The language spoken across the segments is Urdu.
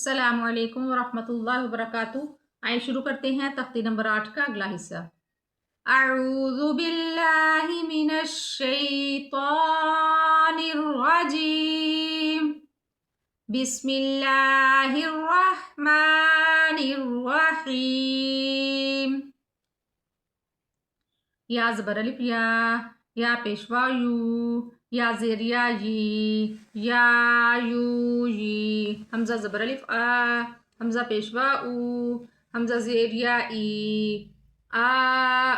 السلام علیکم ورحمۃ اللہ وبرکاتہ۔ آئیں شروع کرتے ہیں تختی نمبر 8 کا اگلا حصہ۔ اعوذ باللہ من الشیطان الرجیم، بسم اللہ الرحمن الرحیم۔ یا زبر الف یا پیشوا یو، یا زیر یا یو حمزہ زبر الف حمزہ پیشوا او، حمزہ زیر یا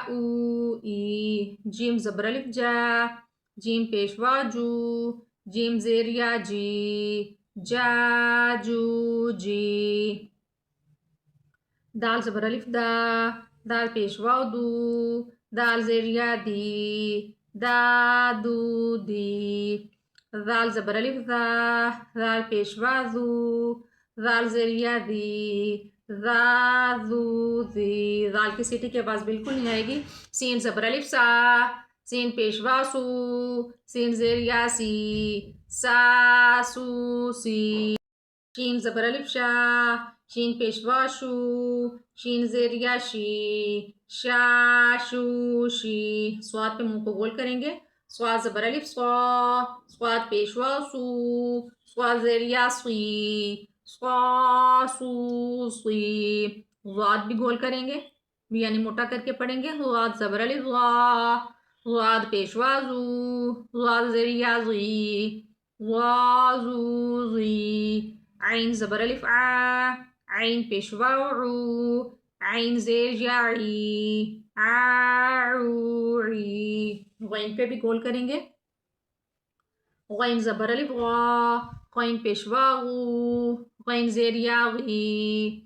او جیم زبر الف جیم پیشوا جو، جیم زیر یا جو جی۔ دال زبر الف دال پیشوا دو، دال زیر یا دو دی۔ ذال زبر الف ذال پیشوا ذو، ذال زیر یا ذو ذی۔ ذال کی سیٹی کی آواز بالکل نہیں آئے گی۔ سین زبر الف سین پیشوا سو، سین زیر یا سو سی۔ شین زبر الف شین پیشوا شو، شین زیر یا شو شی۔ سواد پہ منہ کو گول کریں گے۔ سواد زبر الف سواد پیشوا سو، سواد زیر یا سو سی۔ غاد بھی گول کریں گے، یعنی موٹا کر کے پڑھیں گے۔ غاد زبر الف غاد پیشوا زو، غاد زیر یا غازو زی۔ عین زبر الف عین پیشوا عو، عین زیر یا غین پہ بھی گول کریں گے۔ غین زبر الف غین پیشوا غو، غین زیر یا غی۔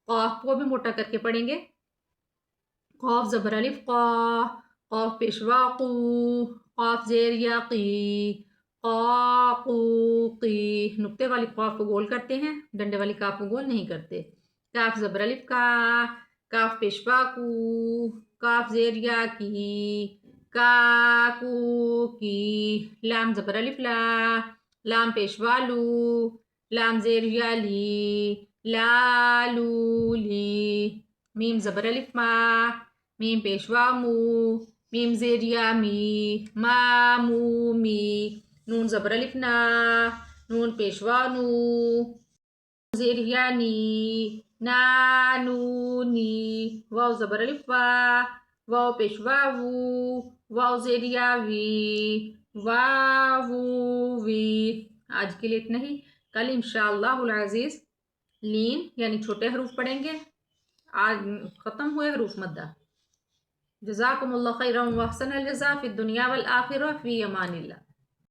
قاف کو بھی موٹا کر کے پڑھیں گے۔ قاف زبر الف قاف پیشوا قو، قاف زیر یا قی۔ نقطے والی قاف کو گول کرتے ہیں، ڈنڈے والی کاف کو گول نہیں کرتے۔ کاف زبر الف کاف پیشوا کو، کاف زیر یا کو کی۔ لام زبر الف لام پیشوا لو، لام زیر یا لو لی۔ میم زبر الف میم پیشوا مو، میم زیر یا مو می۔ نون زبر الف نون پیشوا نو، زیر یا نو نی۔ واو زبر الف واو پیشوا وو، واو زیر یا وی۔ آج کے لیے اتنا ہی، کل انشاءاللہ العزیز لین یعنی چھوٹے حروف پڑھیں گے۔ آج ختم ہوئے حروف مدہ۔ جزاکم اللہ خیرا و احسن الجزاء فی الدنیا والآخرہ، فی امان اللہ۔